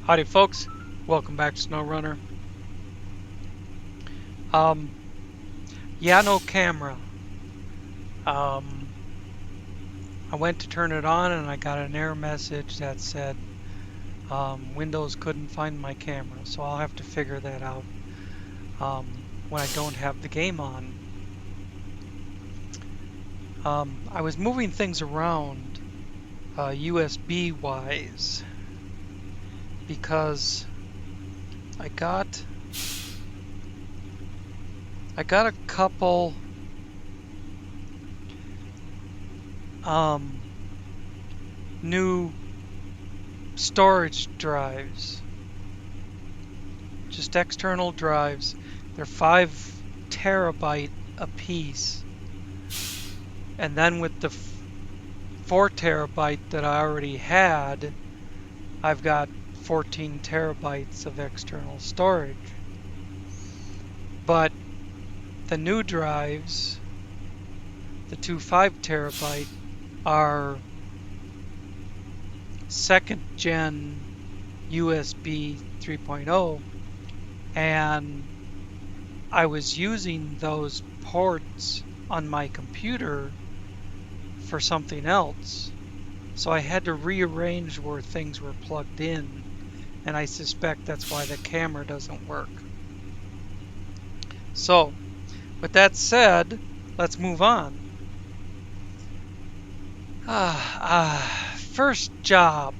Howdy folks, welcome back to SnowRunner. Um, yeah, no camera. Um, I went to turn it on and I got an error message that said Windows couldn't find my camera, so I'll have to figure that out when I don't have the game on. I was moving things around USB wise because I got a couple new storage drives, just external drives. They're 5 terabyte a piece, and then with the 4 terabyte that I already had, I've got 14 terabytes of external storage. But the new drives, the two 5 terabyte, are second gen USB 3.0, and I was using those ports on my computer for something else, so I had to rearrange where things were plugged in, and I suspect that's why the camera doesn't work. So with that said, let's move on. First job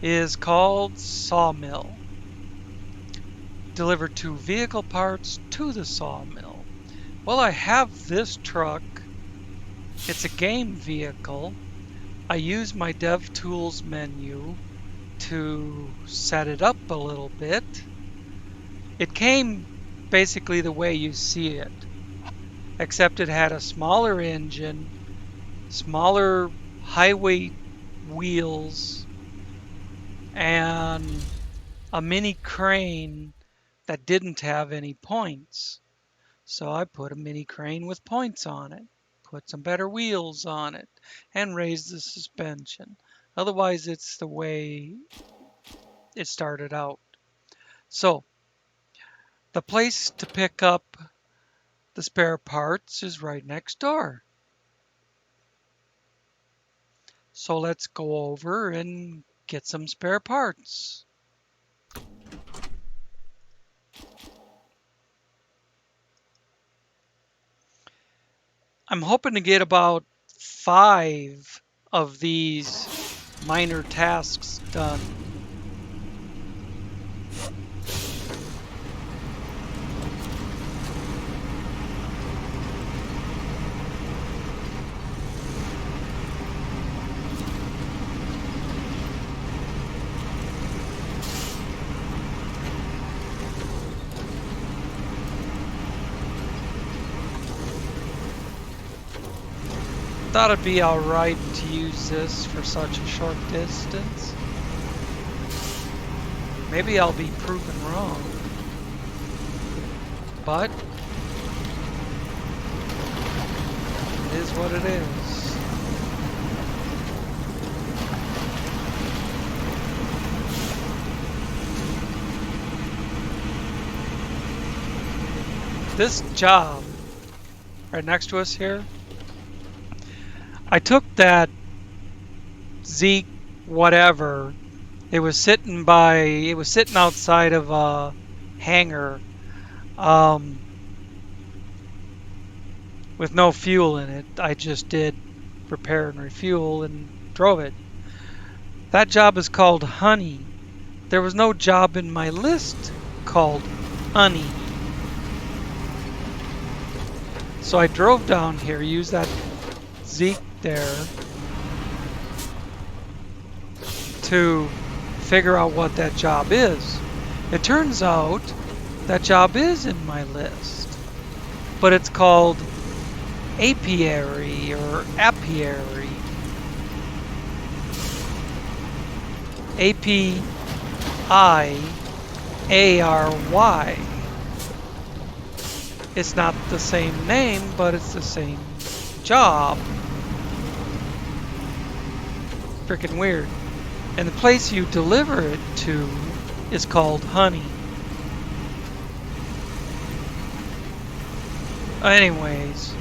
is called Sawmill. Deliver 2 vehicle parts to the sawmill. Well, I have this truck. It's a game vehicle. I use my DevTools menu to set it up a little bit. It came basically the way you see it, except it had a smaller engine, smaller highway wheels, and a mini crane that didn't have any points. So I put a mini crane with points on it, put some better wheels on it, and raised the suspension. Otherwise, it's the way it started out. So the place to pick up the spare parts is right next door. So let's go over and get some spare parts. I'm hoping to get about 5 of these minor tasks done. Thought it'd be alright to use this for such a short distance. Maybe I'll be proven wrong. But it is what it is. This job right next to us here, I took that Zeke whatever. It was sitting outside of a hangar with no fuel in it. I just did repair and refuel and drove it. That job is called Honey. There was no job in my list called Honey. So I drove down here, used that Zeke there to figure out what that job is. It turns out that job is in my list, but it's called apiary or apiary. A-P-I-A-R-Y. It's not the same name, but it's the same job. Freaking weird. And the place you deliver it to is called Honey. Anyways.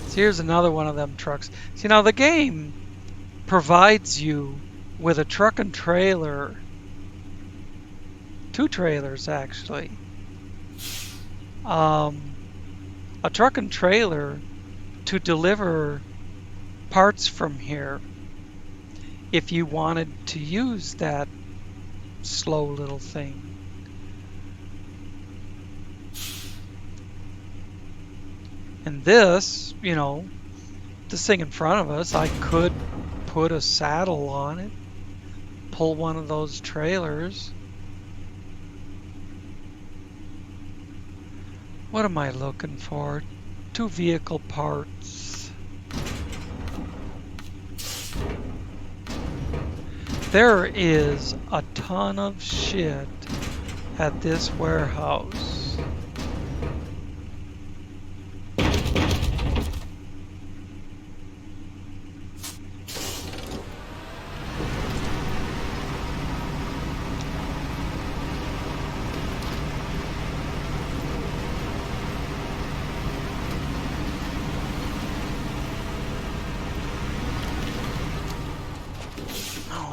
So here's another one of them trucks. See, now the game provides you with a truck and trailer. 2 trailers, actually. A truck and trailer to deliver parts from here if you wanted to use that slow little thing. And this, you know, this thing in front of us, I could put a saddle on it, pull one of those trailers. What am I looking for? 2 vehicle parts. There is a ton of shit at this warehouse.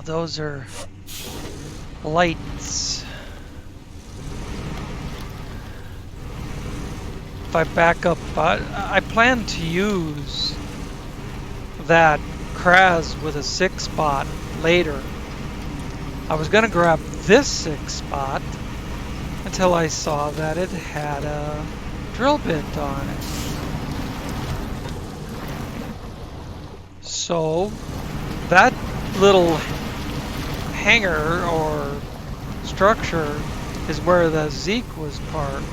Those are lights. If I back up, I plan to use that Kraz with a 6 spot later. I was gonna grab this 6 spot until I saw that it had a drill bit on it. So that little hangar or structure is where the Zeke was parked.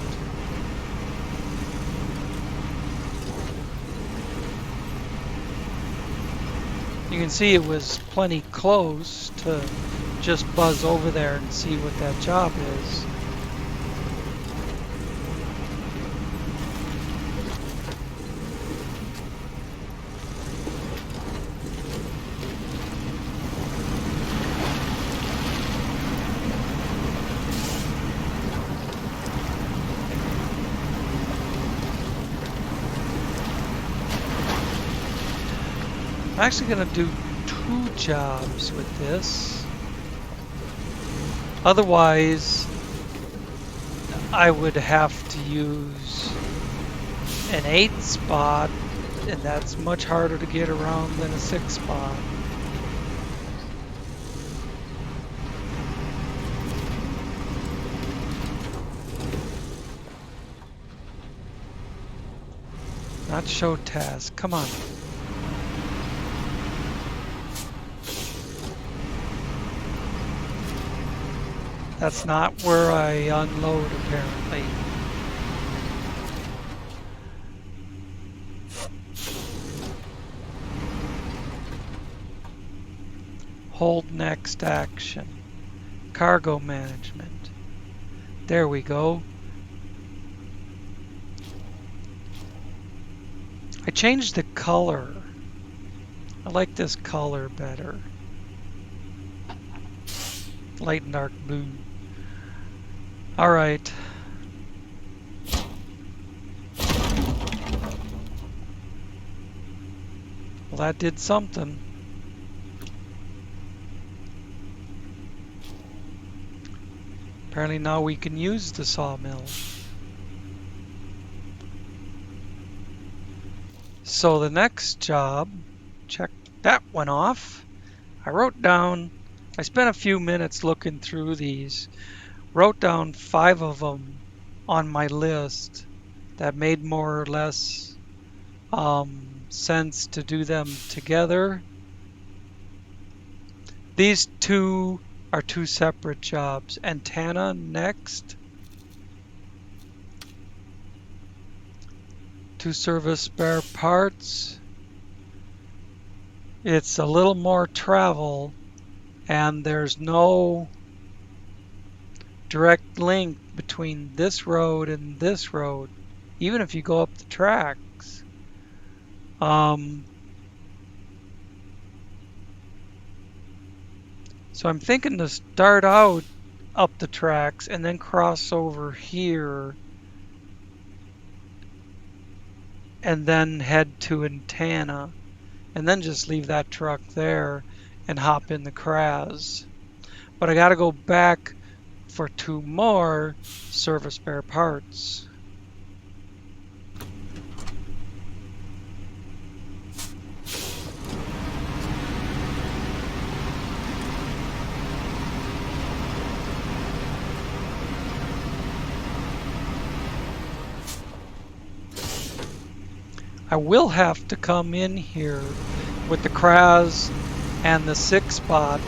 You can see it was plenty close to just buzz over there and see what that job is. I'm actually going to do 2 jobs with this. Otherwise, I would have to use an 8 spot, and that's much harder to get around than a 6 spot. Not show task. Come on. That's not where I unload, apparently. Hold next action. Cargo management. There we go. I changed the color. I like this color better. Light and dark blue. All right. Well, that did something. Apparently now we can use the sawmill. So the next job, check that one off. I wrote down, I spent a few minutes looking through these. Wrote down 5 of them on my list that made more or less sense to do them together. These 2 are 2 separate jobs. Antennae next. To service spare parts. It's a little more travel, and there's no direct link between this road and this road. even if you go up the tracks. So I'm thinking to start out up the tracks and then cross over here and then head to Antennae and then just leave that truck there and hop in the Kraz. But I got to go back for 2 more service spare parts. I will have to come in here with the Kraz and the 6-spot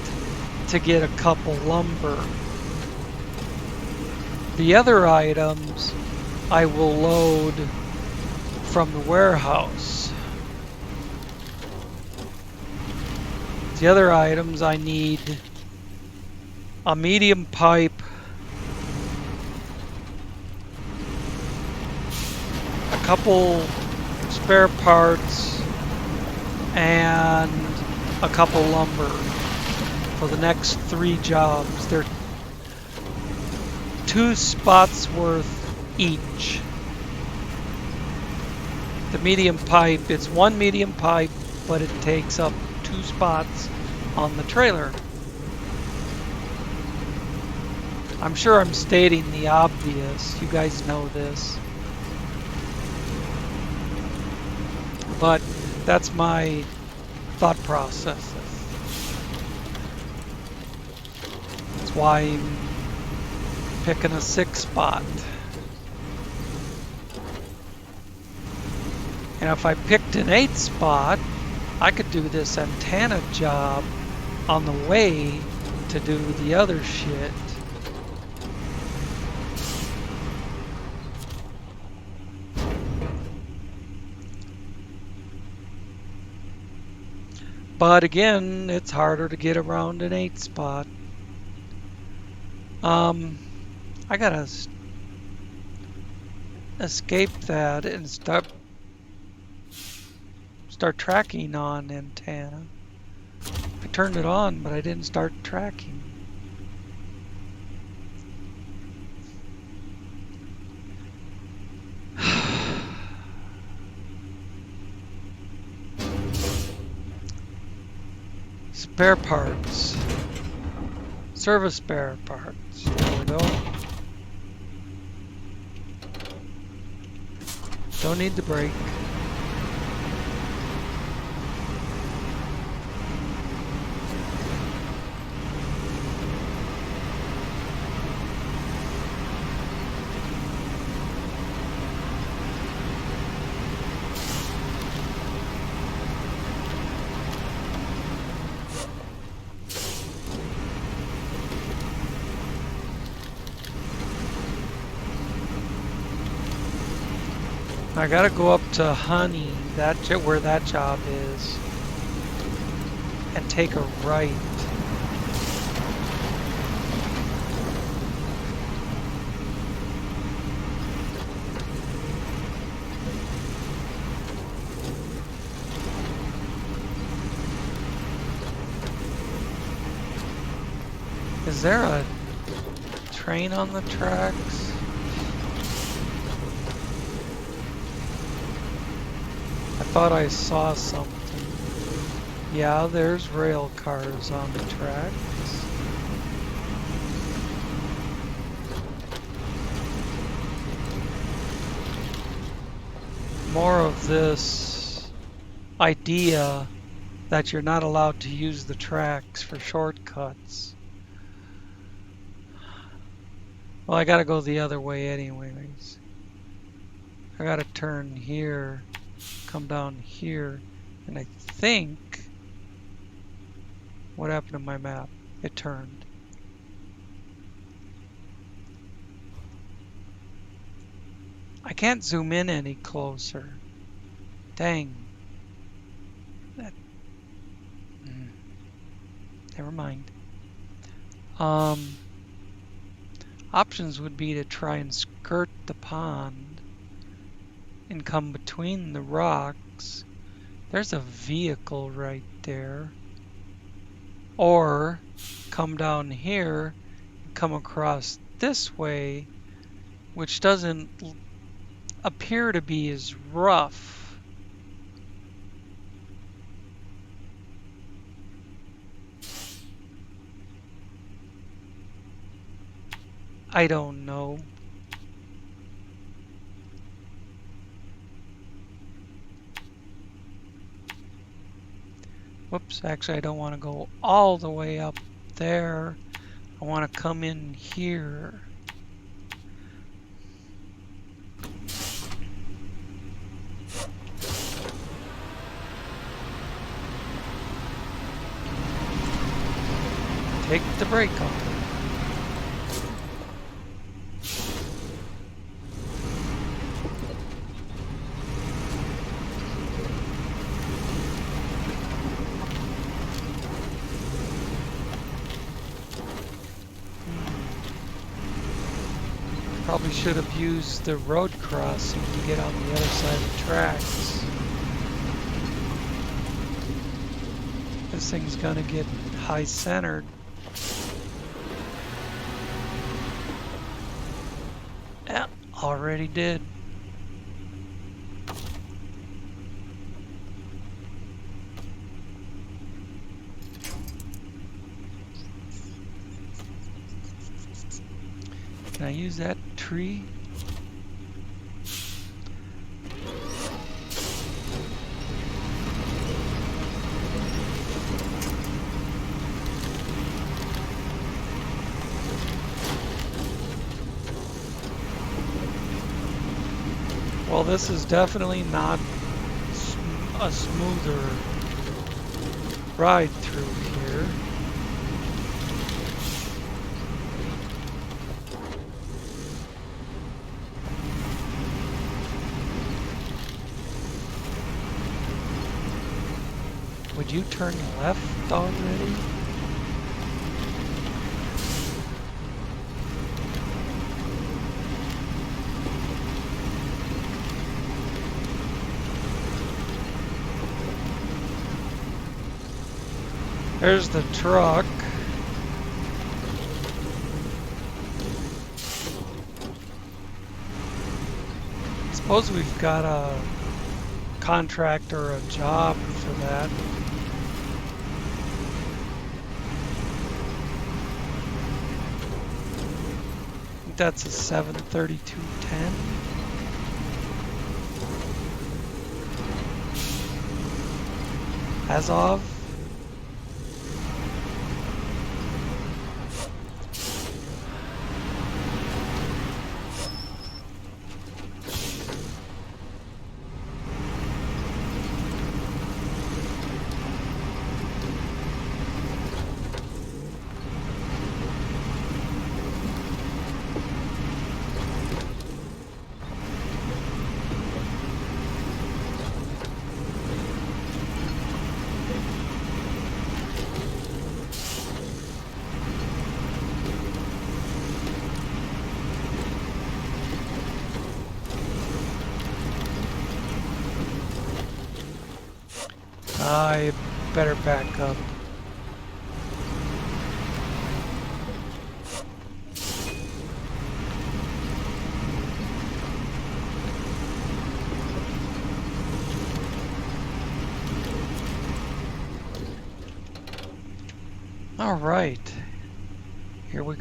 to get a couple lumber. The other items I will load from the warehouse. The other items I need a medium pipe, a couple spare parts, and a couple lumber for the next 3 jobs. They're 2 spots worth each. The medium pipe, it's 1 medium pipe, but it takes up 2 spots on the trailer. I'm sure I'm stating the obvious. You guys know this. But that's my thought process. That's why I'm picking a 6-spot. And if I picked an 8-spot, I could do this antenna job on the way to do the other shit. But again, it's harder to get around an 8-spot. I gotta escape that and start tracking on Antennae. I turned it on, but I didn't start tracking. Spare parts. Service spare parts. There we go. Don't need the brake. I gotta go up to Honey, where that job is, and take a right. Is there a train on the tracks? I thought I saw something. Yeah, there's rail cars on the tracks. More of this idea that you're not allowed to use the tracks for shortcuts. Well, I gotta go the other way anyways. I gotta turn here, come down here, and I think... What happened to my map? It turned. I can't zoom in any closer. Dang. That... Never mind. Options would be to try and skirt the pond and come between the rocks. There's a vehicle right there. Or come down here and come across this way, which doesn't appear to be as rough. I don't know. Whoops, actually I don't want to go all the way up there. I want to come in here. Take the brake off. Probably should have used the road crossing to get on the other side of the tracks. This thing's gonna get high centered. Yeah, already did. Can I use that tree? Well, this is definitely not a smoother ride through here. Would you turn left already? There's the truck. Suppose we've got a contract or a job for that. I think that's a 73210. As of. I better back up. All right. Here we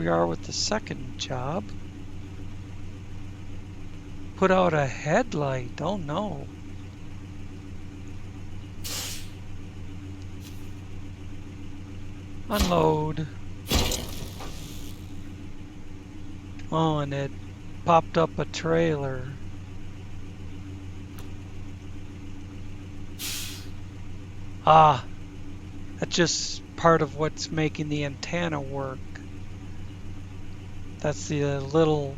are with the second job. Put out a headlight. Oh no. Unload. Oh, and it popped up a trailer. Ah, that's just part of what's making the antenna work. That's the little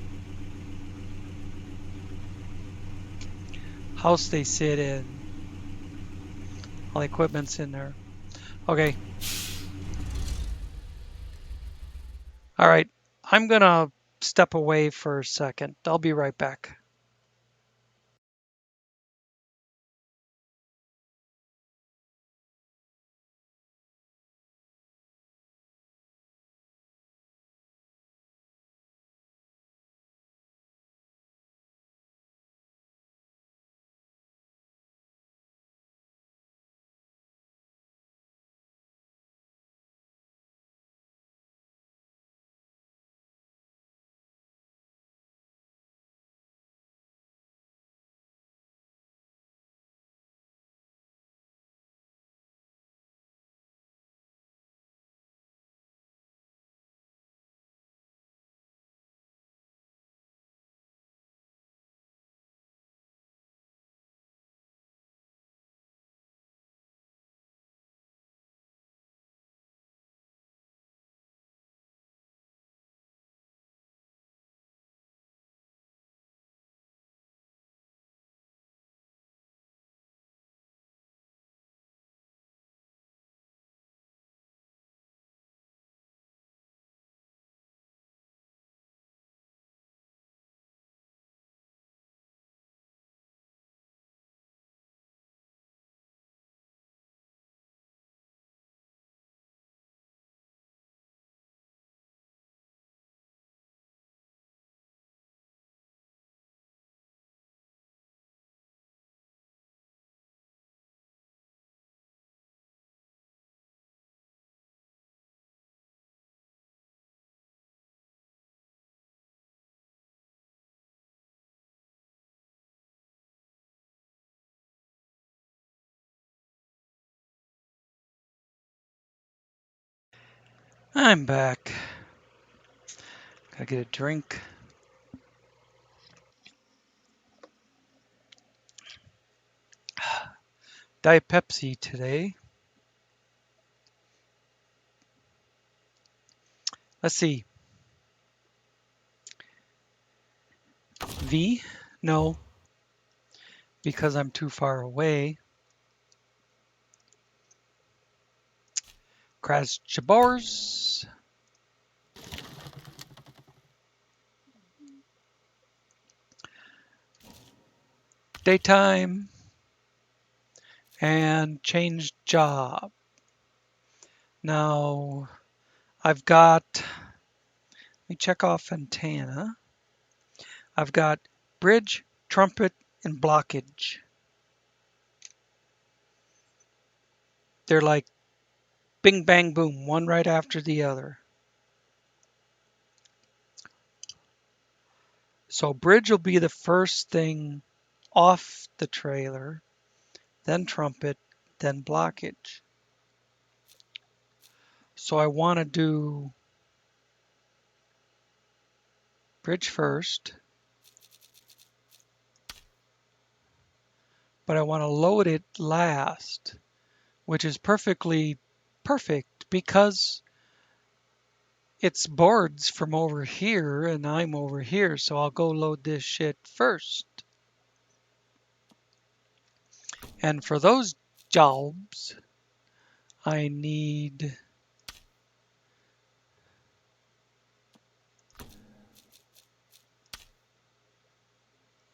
house they sit in. All the equipment's in there. Okay. All right. I'm gonna step away for a second. I'll be right back. I'm back. Gotta get a drink. Diet Pepsi today. Let's see. V? No, because I'm too far away. Crash Jabors. Daytime. And change job. Now, I've got, let me check off Antennae. I've got bridge, trumpet, and blockage. They're like bing, bang, boom, one right after the other. So bridge will be the first thing off the trailer, then trumpet, then blockage. So I want to do bridge first, but I want to load it last, which is perfectly perfect because it's boards from over here and I'm over here, so I'll go load this shit first. And for those jobs, I need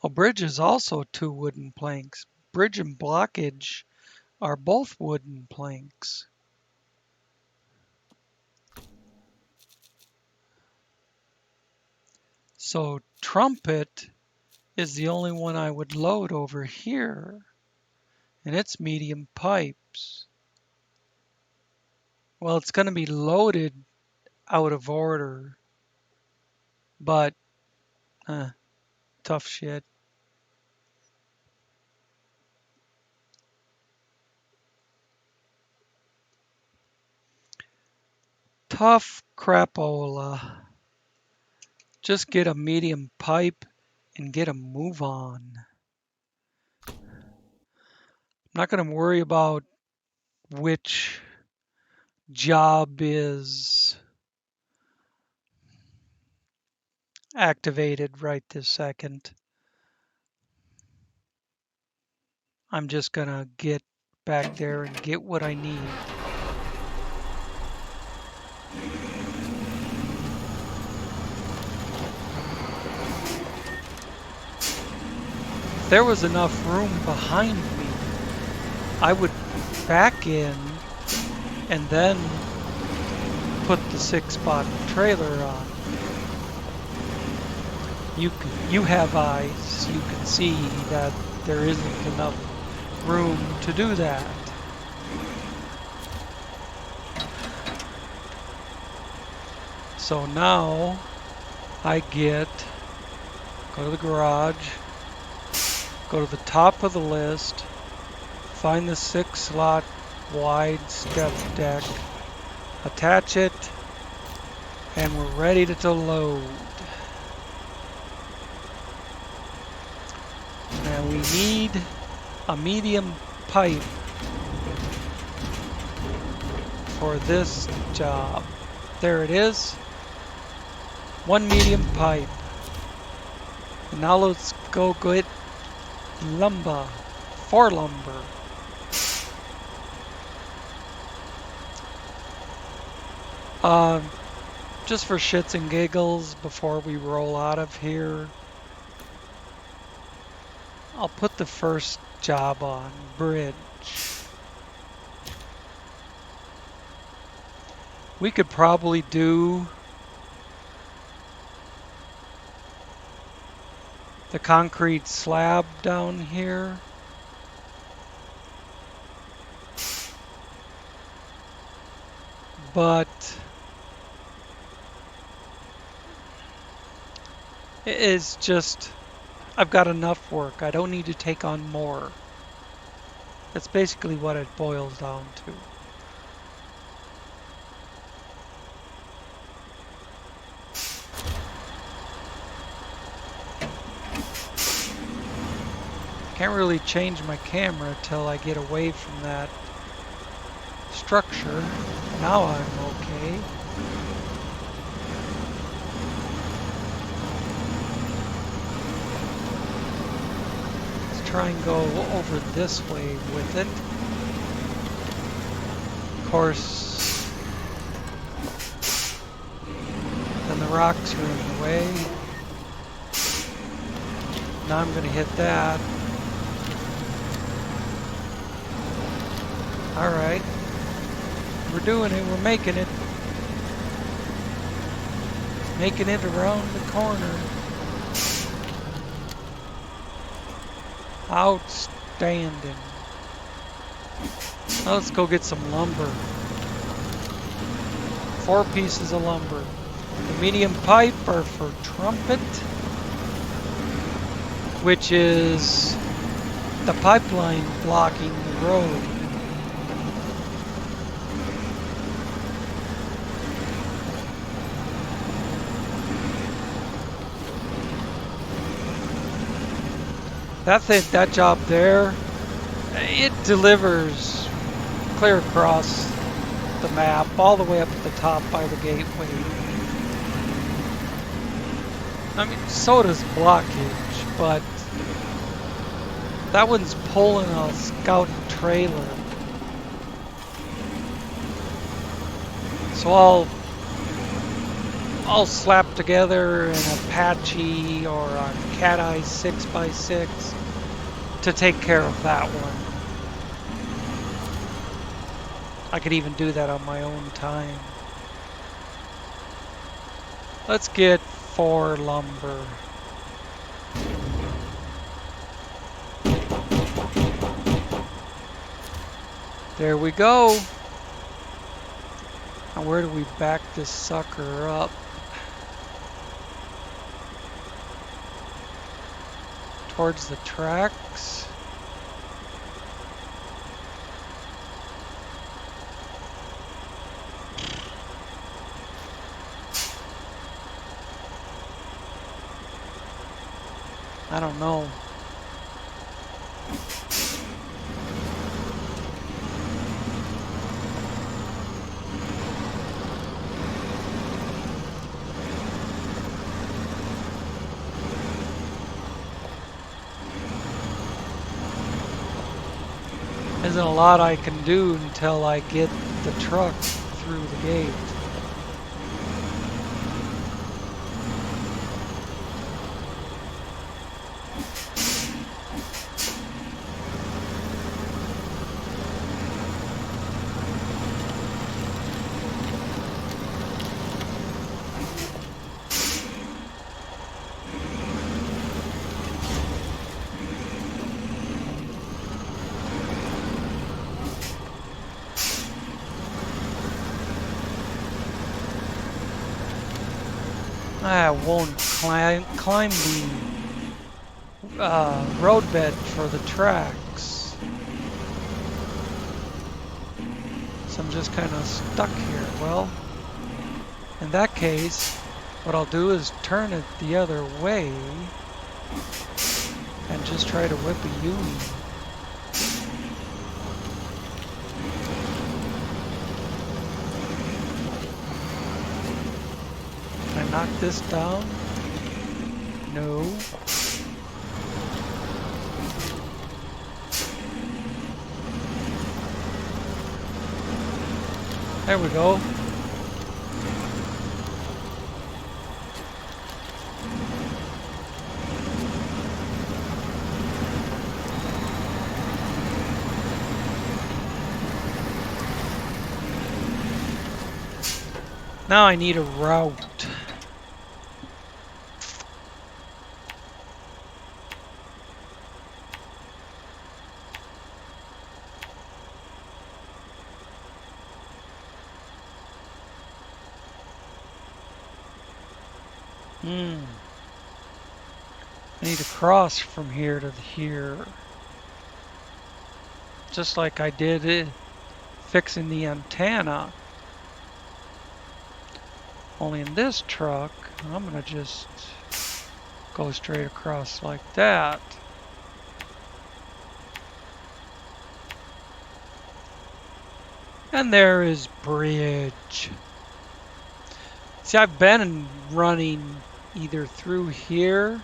a bridge is also 2 wooden planks. Bridge and blockage are both wooden planks. So trumpet is the only one I would load over here, and it's medium pipes. Well, it's going to be loaded out of order, but tough shit. Tough crapola. Just get a medium pipe and get a move on. I'm not going to worry about which job is activated right this second. I'm just going to get back there and get what I need. If there was enough room behind me, I would back in and then put the 6-spot trailer on. You have eyes. You can see that there isn't enough room to do that. So now I go to the garage, go to the top of the list, find the 6-slot wide step deck, attach it, and we're ready to load. Now we need a medium pipe for this job. There it is. 1 medium pipe. And now let's go get lumber. 4 lumber. Just for shits and giggles before we roll out of here, I'll put the first job on bridge. We could probably do the concrete slab down here. But it is just, I've got enough work. I don't need to take on more. That's basically what it boils down to. Can't really change my camera till I get away from that structure. Now I'm okay. Let's try and go over this way with it. Of course, then the rocks are in the way. Now I'm going to hit that. Alright. We're doing it. We're making it. Making it around the corner. Outstanding. Now let's go get some lumber. 4 pieces of lumber. The medium pipe are for Trumpet, which is the pipeline blocking the road. That job there, it delivers clear across the map, all the way up at the top by the gateway. I mean, so does Blockage, but that one's pulling a scout trailer. So I'll slap together an Apache or a Cat Eye 6x6 to take care of that one. I could even do that on my own time. Let's get 4 lumber. There we go. Now where do we back this sucker up? Towards the tracks. I don't know. Isn't a lot I can do until I get the truck through the gate. I won't climb the roadbed for the tracks. So I'm just kind of stuck here. Well, in that case, what I'll do is turn it the other way and just try to whip a U-turn. Knock this down? No. There we go. Now I need a route. I need to cross from here to here. Just like I did it fixing the antenna. Only in this truck, I'm gonna just go straight across like that. And there is bridge. See, I've been running either through here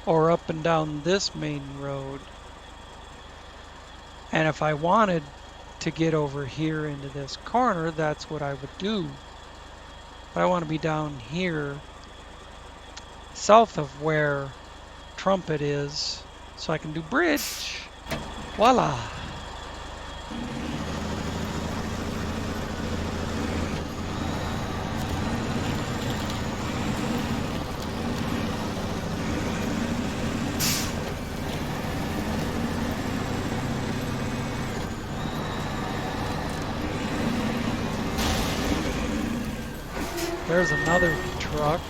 or up and down this main road. And if I wanted to get over here into this corner, that's what I would do. But I want to be down here, south of where Trumpet is, so I can do bridge. Voila! There's another truck.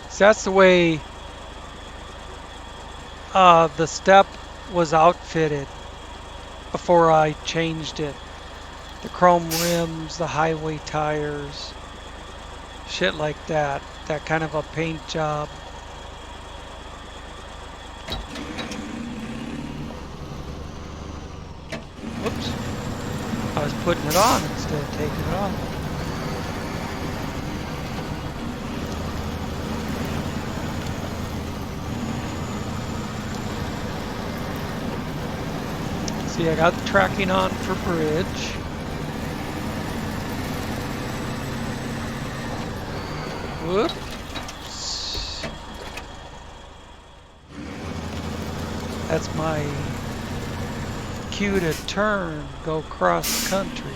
So that's the way the step was outfitted before I changed it. The chrome rims, the highway tires, shit like that. That kind of a paint job. Whoops. I was putting it on instead of taking it off. See, I got the tracking on for bridge. Whoops. That's my cue to turn, go cross country.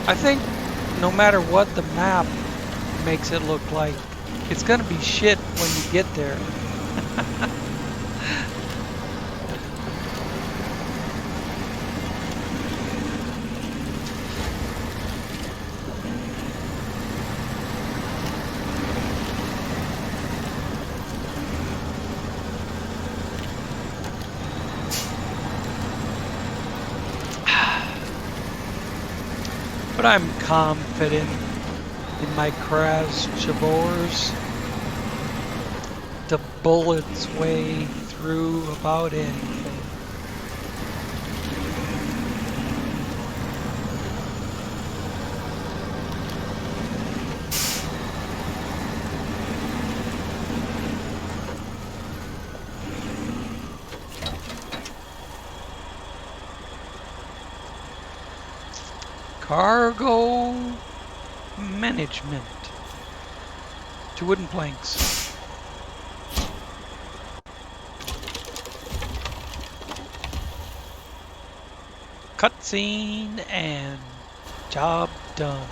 I think no matter what the map makes it look like, it's gonna be shit when you get there. But I'm confident in my Krasjabors to bullet its way through about anything. Cargo management. 2 wooden planks. Cutscene and job done.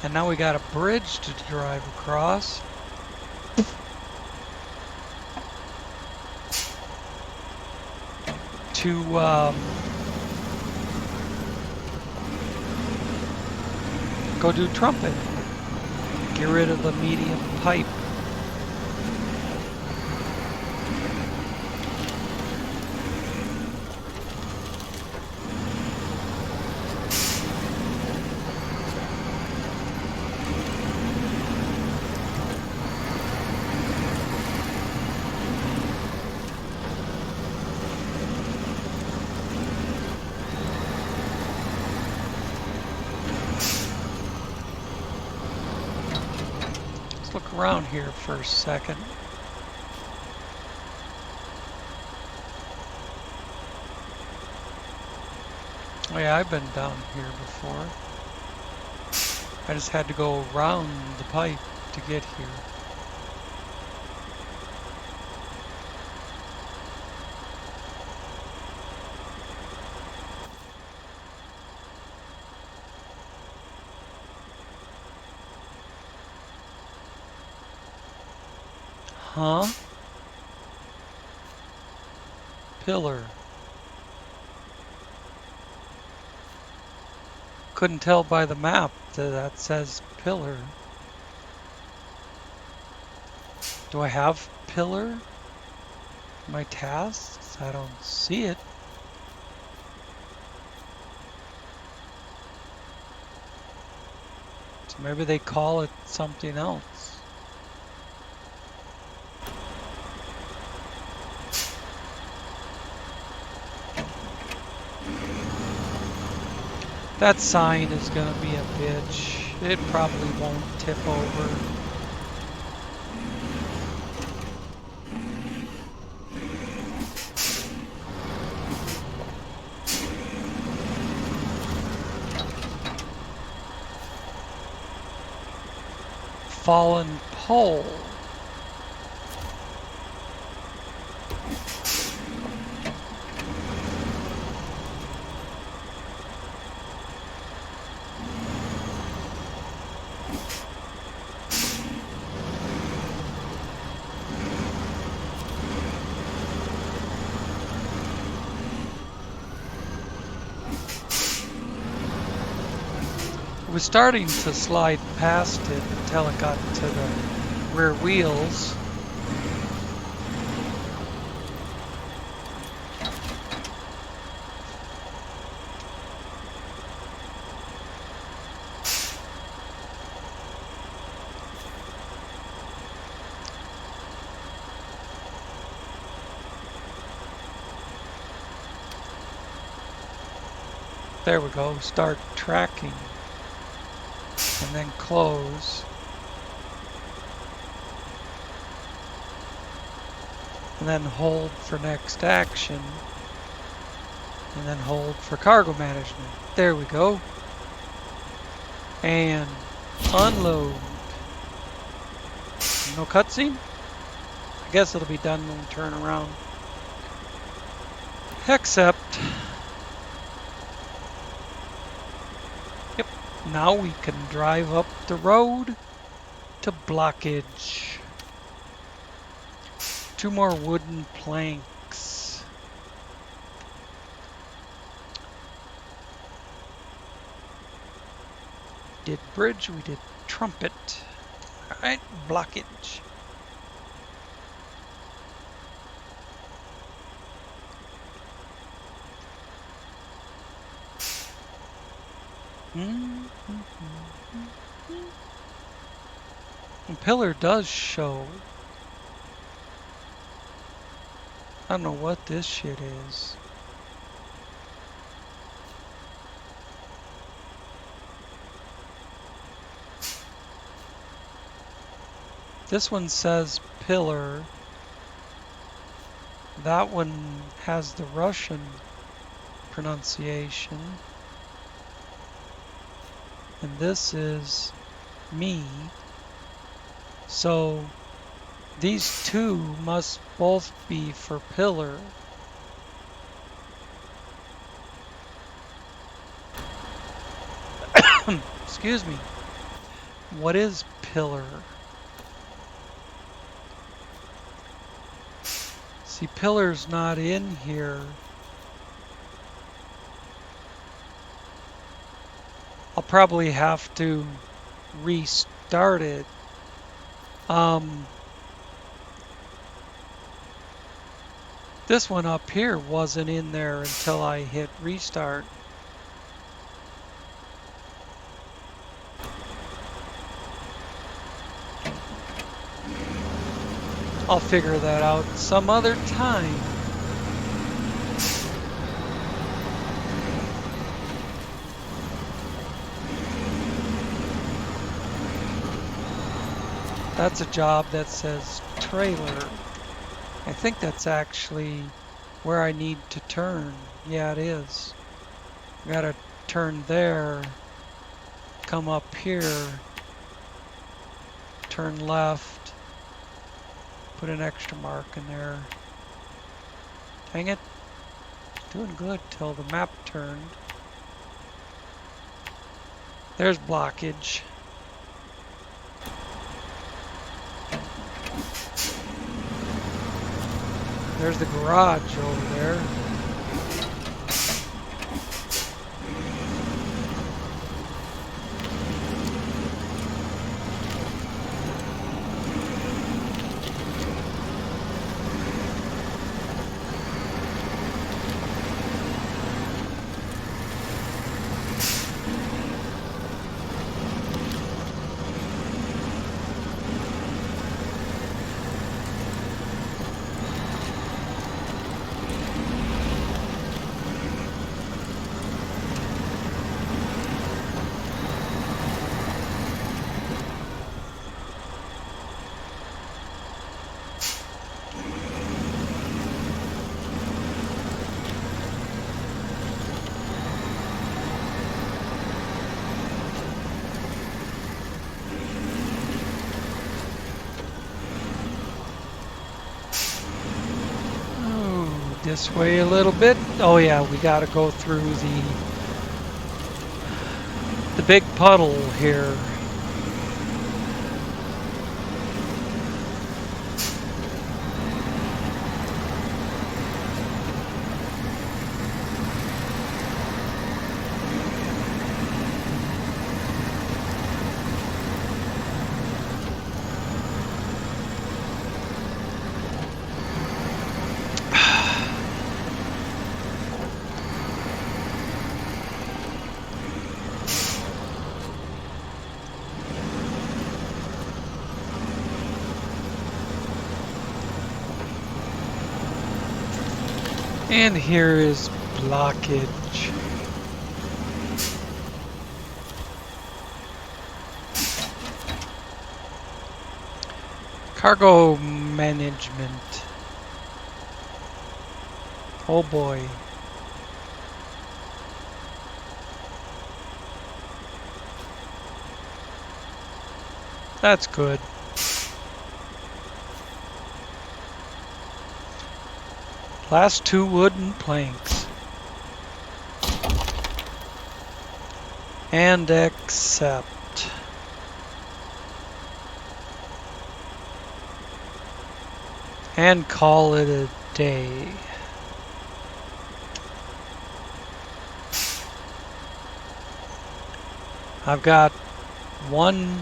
And now we got a bridge to drive across. To go do Trumpet. Get rid of the medium pipe. Look around here for a second. Oh yeah, I've been down here before. I just had to go around the pipe to get here. Huh? Pillar. Couldn't tell by the map that says pillar. Do I have pillar? My tasks? I don't see it. Maybe they call it something else. That sign is gonna be a bitch. It probably won't tip over. Fallen pole. It was starting to slide past it until it got to the rear wheels. There we go, start tracking. And then close. And then hold for next action. And then hold for cargo management. There we go. And unload. No cutscene? I guess it'll be done when we turn around. Except... now we can drive up the road to Blockage. 2 more wooden planks. Did bridge, we did Trumpet. Alright, Blockage. The pillar does show. I don't know what this shit is. This one says pillar. That one has the Russian pronunciation. And this is me. So these two must both be for pillar. Excuse me. What is pillar? See, pillar's not in here. I'll probably have to restart it. This one up here wasn't in there until I hit restart. I'll figure that out some other time. That's a job that says trailer. I think that's actually where I need to turn. Yeah, it is. I gotta turn there, come up here, turn left, put an extra mark in there. Dang it. Doing good till the map turned. There's Blockage. There's the garage over there. this way a little bit. Oh yeah, we gotta go through the big puddle here. And here is Blockage. Cargo management. Oh boy. That's good. Last 2 wooden planks. And accept. And call it a day. I've got 1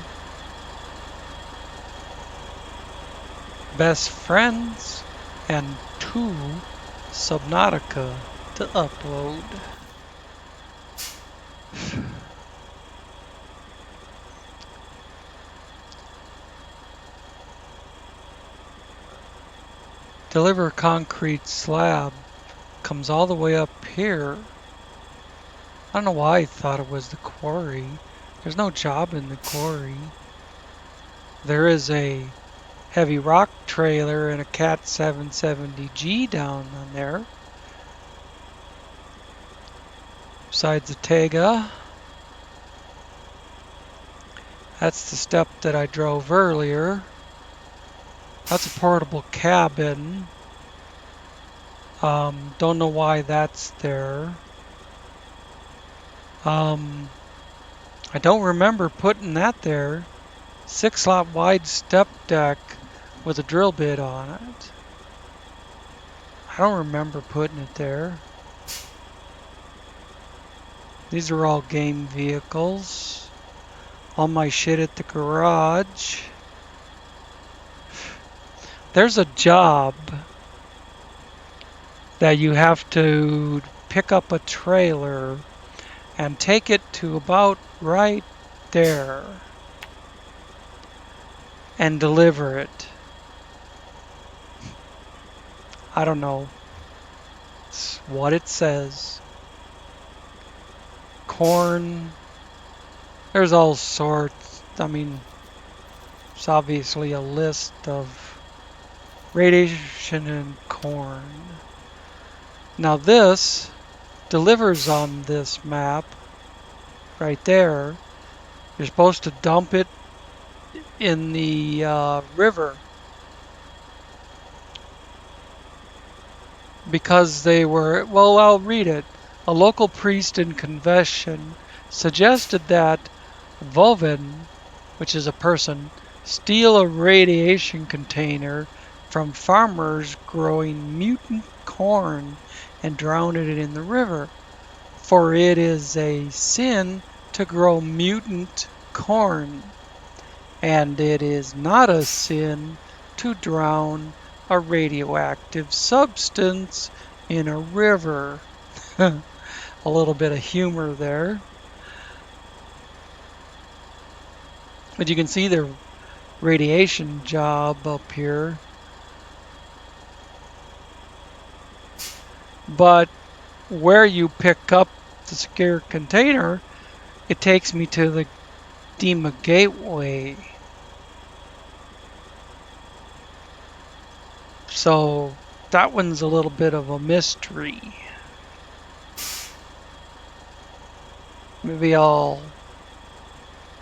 best friends and 2 Subnautica to upload. Deliver concrete slab comes all the way up here. I don't know why I thought it was the quarry. There's no job in the quarry. There is a heavy rock trailer and a Cat 770G down on there. Besides the Tega. That's the step that I drove earlier. That's a portable cabin. Don't know why that's there. I don't remember putting that there. 6-slot wide step deck with a drill bit on it. I don't remember putting it there. These are all game vehicles. All my shit at the garage. There's a job that you have to pick up a trailer and take it to about right there and deliver it. I don't know. It's what it says. Corn. There's all sorts. I mean, it's obviously a list of radiation and corn. Now this delivers on this map right there. You're supposed to dump it in the river because they were, well, I'll read it. A local priest in confession suggested that Vovan, which is a person, steal a radiation container from farmers growing mutant corn and drown it in the river. For it is a sin to grow mutant corn, and it is not a sin to drown a radioactive substance in a river. A little bit of humor there. But you can see the radiation job up here. But where you pick up the secure container, it takes me to the Dima Gateway. So that one's a little bit of a mystery. Maybe I'll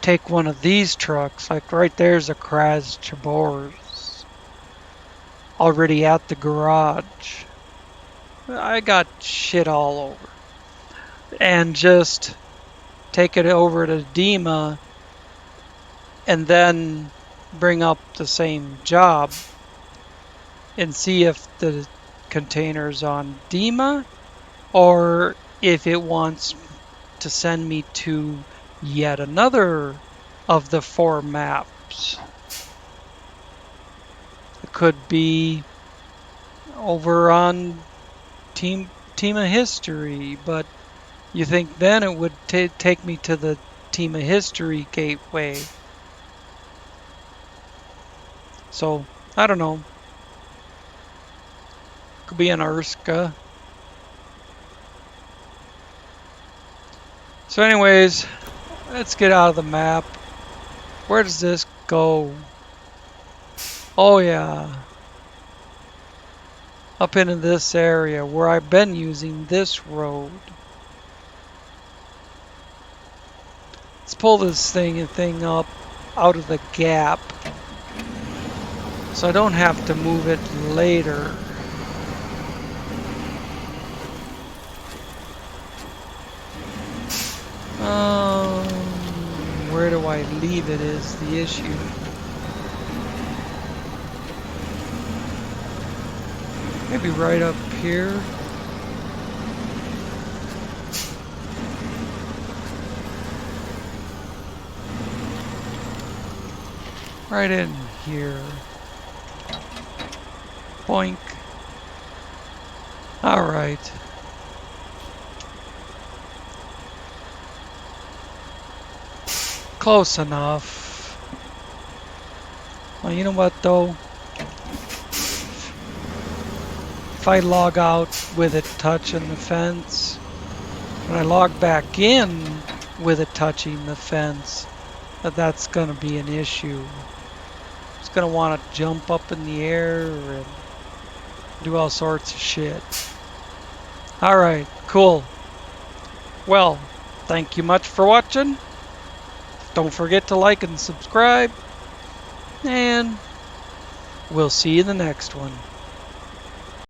take one of these trucks. Like right there's a Kraz Chabor's already at the garage. I got shit all over. And just take it over to Dima and then bring up the same job and see if the container's on Dima or if it wants to send me to yet another of the 4 maps. It could be over on Team of History, but you think then it would take me to the Team of History gateway. So, I don't know. Could be an Urska. So anyways, let's get out of the map. Where does this go? Oh yeah. Up into this area where I've been using this road. Let's pull this thing up out of the gap so I don't have to move it later. Where do I leave it is the issue. Maybe right up here. Right in here. Boink. Alright. Close enough. Well, you know what though? If I log out with it touching the fence, when I log back in with it touching the fence, that's going to be an issue. It's going to want to jump up in the air and do all sorts of shit. Alright, cool. Well, thank you much for watching. Don't forget to like and subscribe. And we'll see you in the next one.